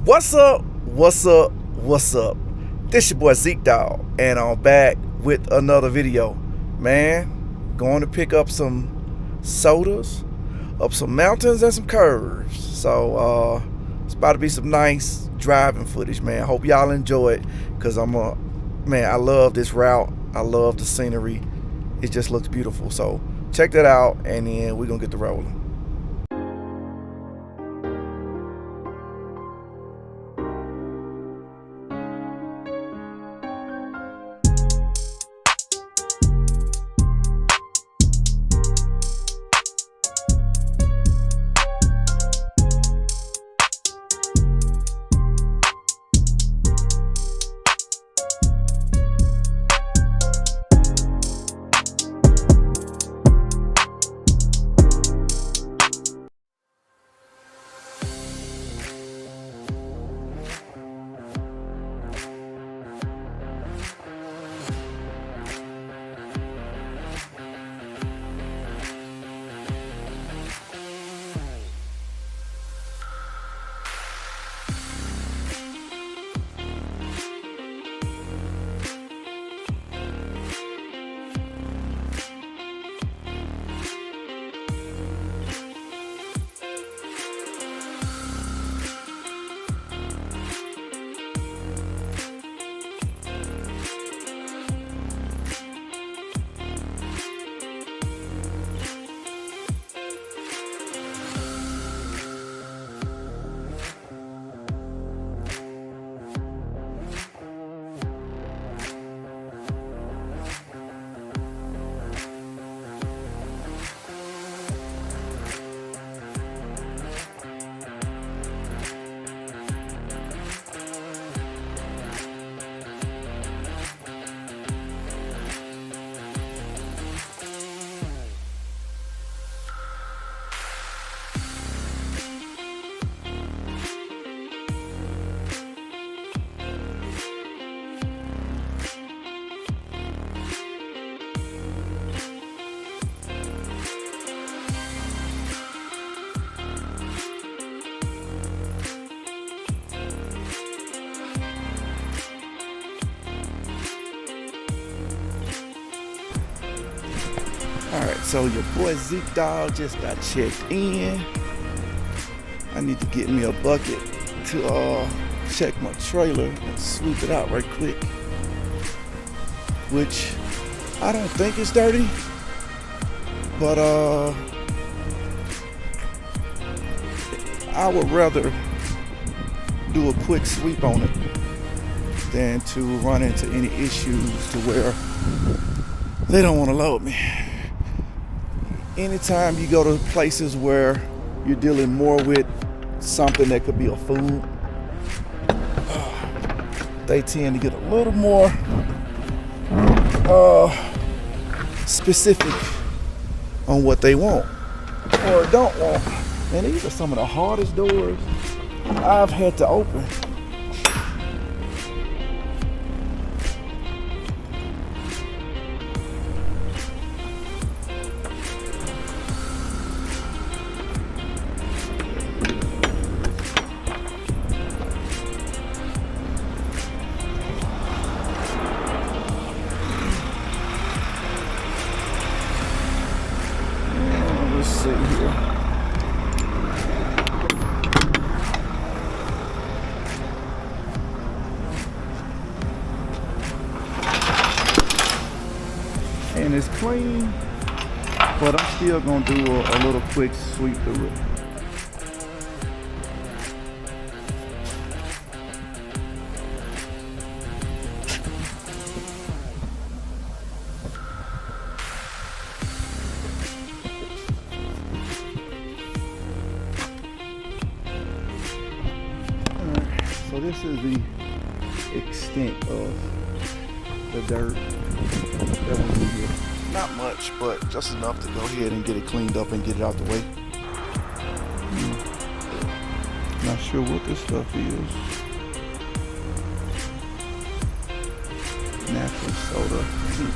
What's up? What's up? What's up? This your boy Zeke Dawg, and I'm back with another video. Man, going to pick up some sodas, up some mountains and some curves. So it's about to be some nice driving footage, man. Hope y'all enjoy it, cause I love this route. I love the scenery. It just looks beautiful. So check that out, and then we're gonna get to rolling. Alright, so your boy Zeke Dawg just got checked in. I need to get me a bucket to check my trailer and sweep it out right quick. Which I don't think it's dirty, but I would rather do a quick sweep on it than to run into any issues to where they don't want to load me. Anytime you go to places where you're dealing more with something that could be a food, they tend to get a little more specific on what they want or don't want. And these are some of the hardest doors I've had to open. Let's see here. And it's clean, but I'm still gonna do a little quick sweep through it. So this is the extent of the dirt that we do here. Not much, but just enough to go ahead and get it cleaned up and get it out the way. Not sure what this stuff is. Natural soda pink.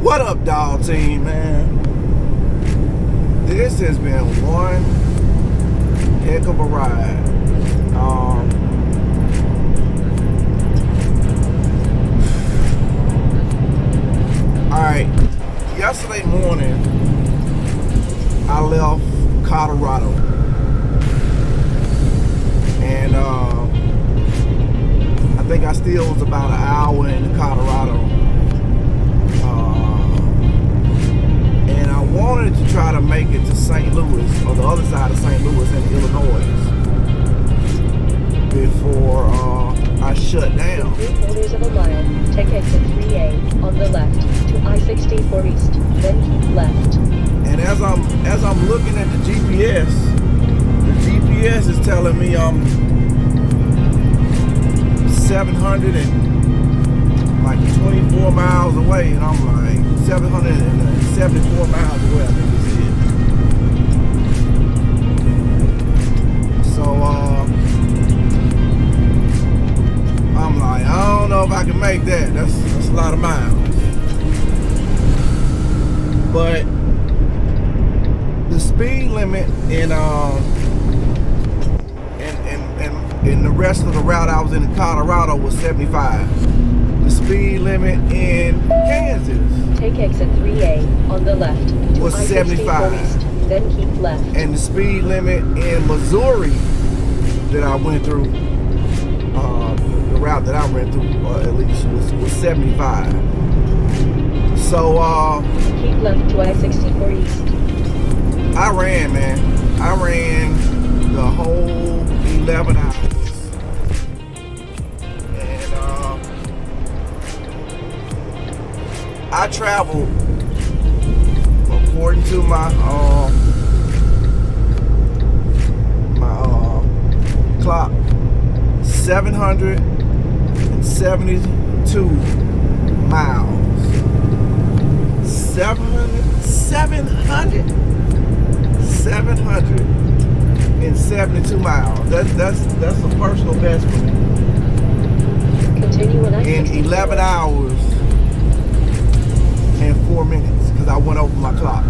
What up, dog team, man? This has been one heck of a ride. Alright, yesterday morning I left Colorado, and I think I still was about an hour in Colorado, and I wanted to try to make it to St. Louis, or the other side of St. Louis in Illinois, before I shut down. 3/4 of a mile, take exit 3A on the left to I-64 East, then keep left. And as I'm looking at the GPS is telling me I'm 724 miles away, and I'm like 774 miles away, I think it is. So I'm like, I don't know if I can make that. That's a lot of miles. But the speed limit in the rest of the route I was in Colorado was 75. The speed limit in Kansas, take exit 3A on the left to was I-64 75. East, then keep left. And the speed limit in Missouri that I went through, the route that I went through, at least was 75. So keep left to I-64 East. I ran, man. I ran the whole 11 hours. And I traveled, according to my clock, 772 miles. 772 miles. That's a personal best for me. Continue on I-64. In 11 hours and 4 minutes, because I went over my clock.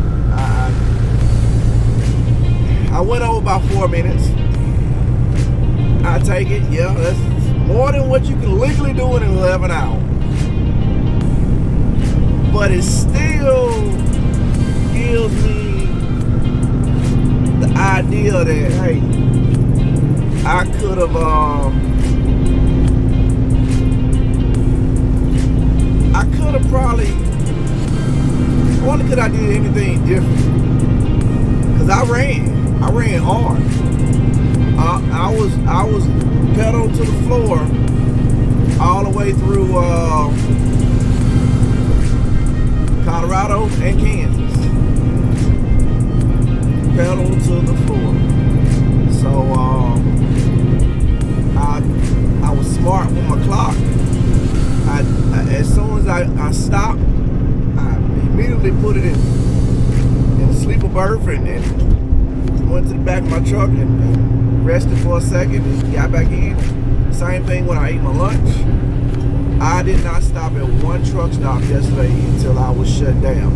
I went over about 4 minutes. I take it, yeah, that's more than what you can legally do in 11 hours. But it still gives me the idea that, hey, I could have probably, only could I did anything different, because I ran hard. I was pedal to the floor all the way through Colorado and Kansas. Pedal to the floor. So I was smart with my clock. As soon as I stopped, I immediately put it in sleeper berth and went to the back of my truck and rested for a second and got back in. Same thing when I ate my lunch. I did not stop at one truck stop yesterday until I was shut down.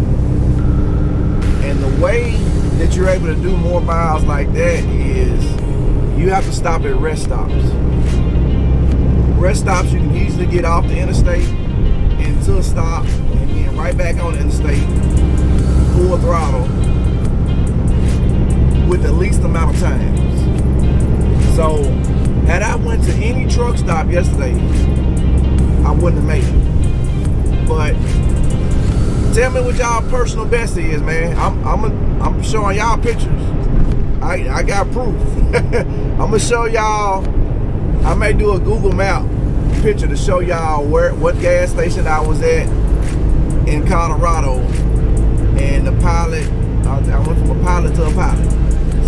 And the way that you're able to do more miles like that is you have to stop at rest stops. Rest stops, you can easily get off the interstate into a stop and then right back on the interstate, full throttle, with the least amount of times. So had I went to any truck stop yesterday, I wouldn't have made it. But tell me what y'all personal best is, man. I'm showing y'all pictures. I got proof. I'm gonna show y'all. I may do a Google map picture to show y'all what gas station I was at in Colorado, and the pilot. I went from a pilot to a pilot.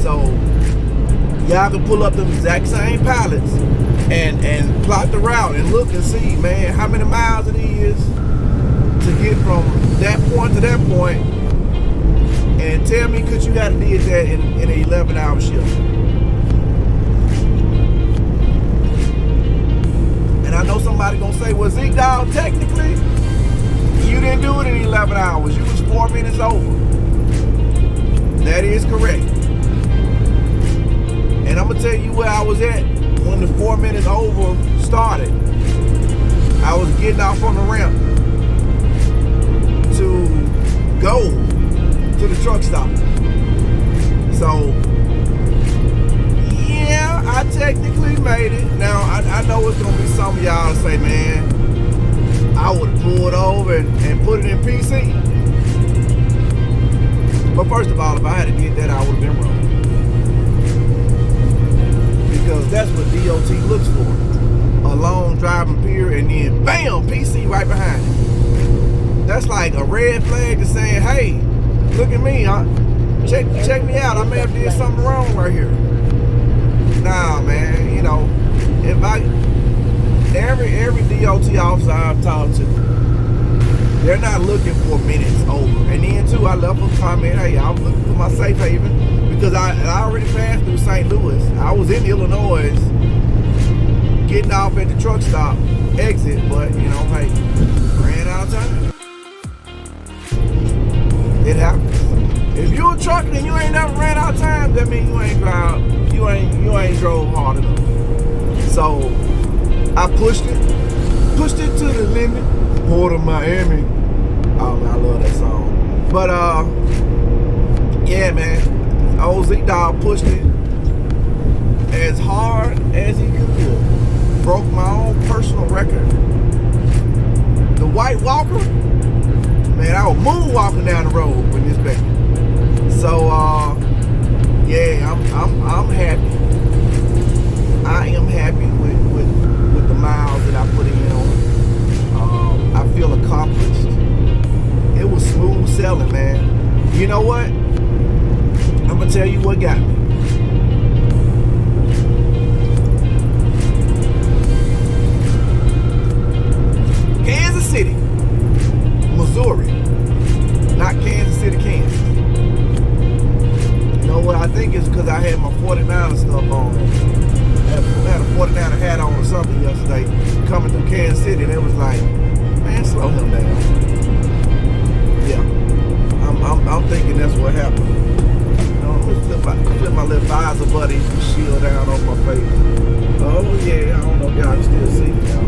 So y'all can pull up the exact same pilots and plot the route and look and see, man, how many miles it is to get from that point to that point, and tell me, could you have did that in an 11-hour shift? And I know somebody gonna say, well, Zeke Dawg, technically, you didn't do it in 11 hours. You was 4 minutes over. That is correct. And I'm gonna tell you where I was at when the 4 minutes over started. I was getting off on the ramp to go to the truck stop. So yeah, I technically made it. Now I know it's gonna be some of y'all say, man, I would have pulled over and put it in PC. But first of all, if I had to get that, I would have been wrong. Because that's what DOT looks for. A long driving period and then bam, PC right behind it. That's like a red flag to saying, hey, look at me. Check me out. I may have did something wrong right here. Nah, man, you know, if every DOT officer I've talked to, they're not looking for minutes over. And then too, I left a comment, hey, I was looking for my safe haven because I already passed through St. Louis. I was in Illinois getting off at the truck stop exit, but you know, hey, ran out of time. It happens. If you're a trucker and you ain't never ran out of time, that means you ain't drove hard enough. So I pushed it to the limit. Port of Miami. Oh man, I love that song. But yeah, man, old Zeke Dawg pushed it as hard as he could. Broke my own personal record. The White Walker, man, I was moonwalking down the road with this baby. So yeah, I'm happy. I am happy with the miles that I put in on it. I feel accomplished. It was smooth sailing, man. You know what? I'm gonna tell you what got me. Kansas City, Missouri, not Kansas City, Kansas. You know what? I think it's because I had my 49er stuff on. I had a 49er hat on or something yesterday coming through Kansas City, and it was like, man, slow him down. Yeah, I'm thinking that's what happened. You know, flip my little visor buddy shield down on my face. Oh yeah, I don't know if y'all can still see me now.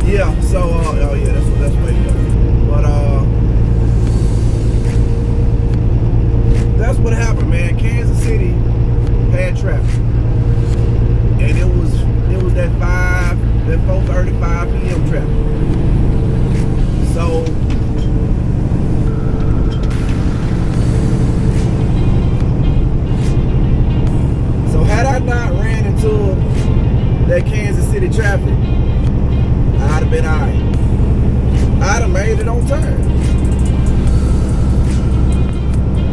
Yeah, so oh yeah, that's way to go. But that's what happened, man. Kansas City had traffic. And it was that 4:35 p.m. traffic. So had I not ran into that Kansas City traffic, I'd have been alright. I'd have made it on time.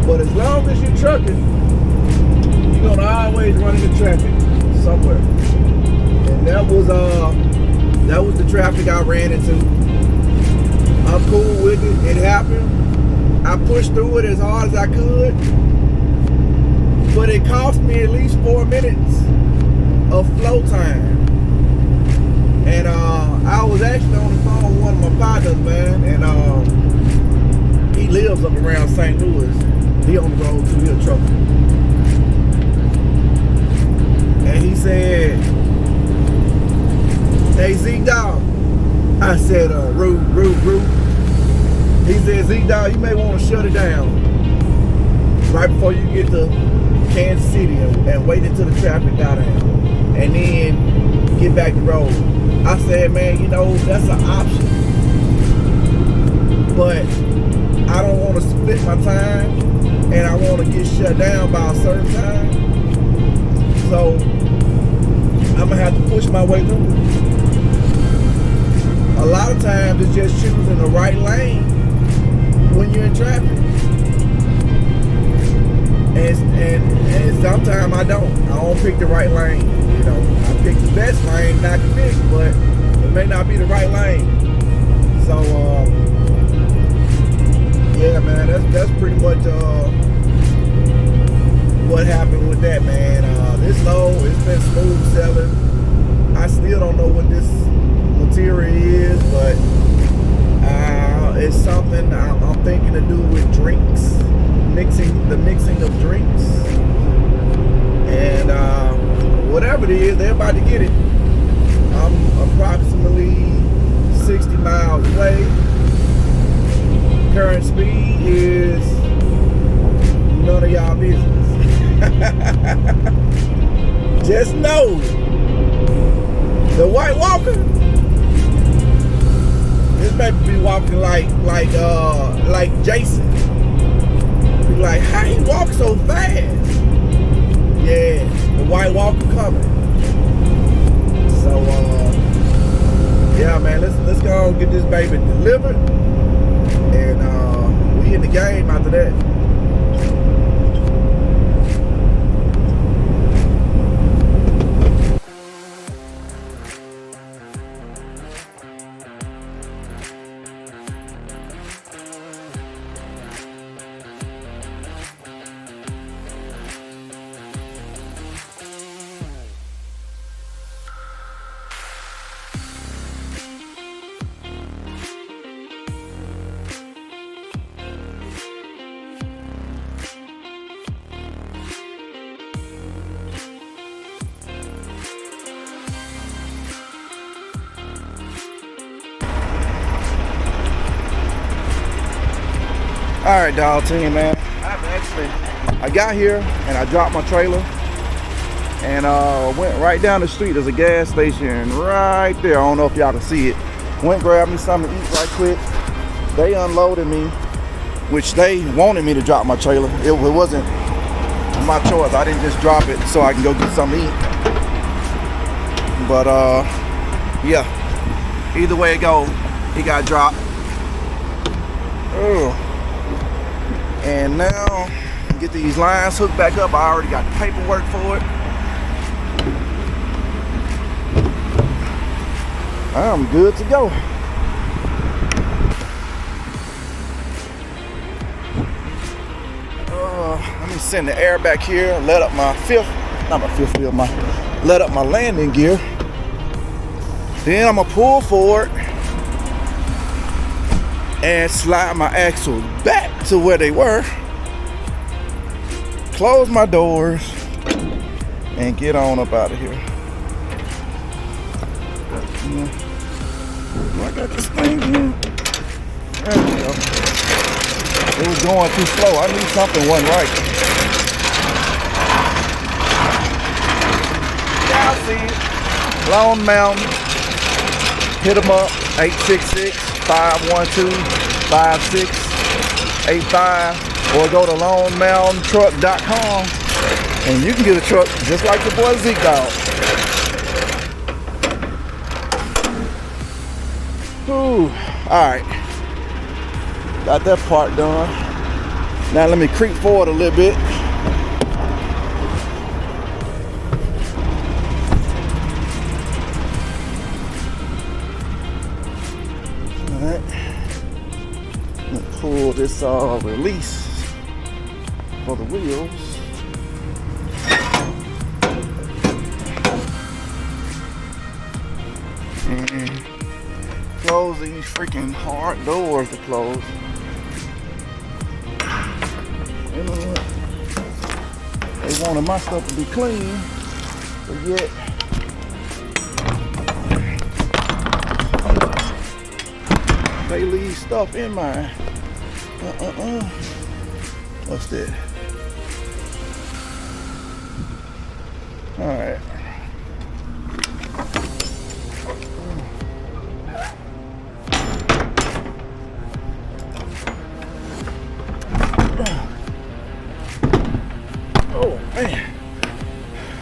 But as long as you're trucking, you're gonna always run into traffic somewhere. And that was the traffic I ran into. I'm cool with it. It happened. I pushed through it as hard as I could. But it cost me at least 4 minutes of flow time. And I was actually on the phone with one of my partners, man, and he lives up around St. Louis. He on the road too, he a trucker. And he said, hey, Zeke Dawg. I said, rude. He said, Zeke Dawg, you may want to shut it down right before you get to Kansas City and wait until the traffic die down and then get back the road. I said, man, you know, that's an option. But I don't want to split my time and I want to get shut down by a certain time. So I'm going to have to push my way through it. A lot of times it's just choosing the right lane when you're in traffic. And sometimes I don't pick the right lane. You know, I pick the best lane I can pick, but it may not be the right lane. So yeah, man, that's pretty much what happened with that, man. This load, it's been smooth sailing. I still still don't know what this material is, but it's something I'm thinking to do with drinks, mixing of drinks, and whatever it is, they're about to get it. I'm approximately 60 miles away. Current speed is none of y'all business. Just know the White Walker, this baby be walking like Jason. Be like, how he walk so fast? Yeah, the White Walker coming. So yeah, man, let's go and get this baby delivered, and we in the game after that. All right, dog team, man. I got here and I dropped my trailer and went right down the street. There's a gas station right there. I don't know if y'all can see it. Went grabbed me something to eat right quick. They unloaded me, which they wanted me to drop my trailer. It wasn't my choice. I didn't just drop it so I can go get something to eat. But yeah, either way it goes, he got dropped. Ugh. And now get these lines hooked back up. I already got the paperwork for it. I'm good to go. Let me send the air back here. Let up my let up my landing gear. Then I'm gonna pull forward and slide my axles back to where they were, close my doors, and get on up out of here. I got this thing here. There we go. It was going too slow. I knew something wasn't right. Y'all see it. Lone Mountain. Hit them up. 866-512-5685, or go to LoneMountainTruck.com and you can get a truck just like your boy Zeke Dawg. Alright, got that part done. Now let me creep forward a little bit. Pull this release for the wheels. And close these freaking hard doors to close. You know what? They wanted my stuff to be clean, but yet they leave stuff in mine. What's that? All right. Oh man,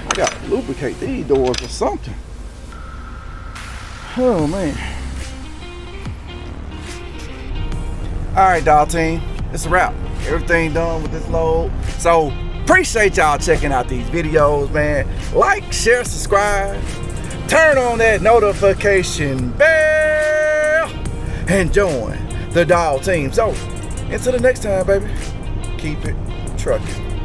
I gotta lubricate these doors or something. Oh man. Alright, dog team, it's a wrap. Everything done with this load. So appreciate y'all checking out these videos, man. Like, share, subscribe, turn on that notification bell, and join the dog team. So until the next time, baby, keep it trucking.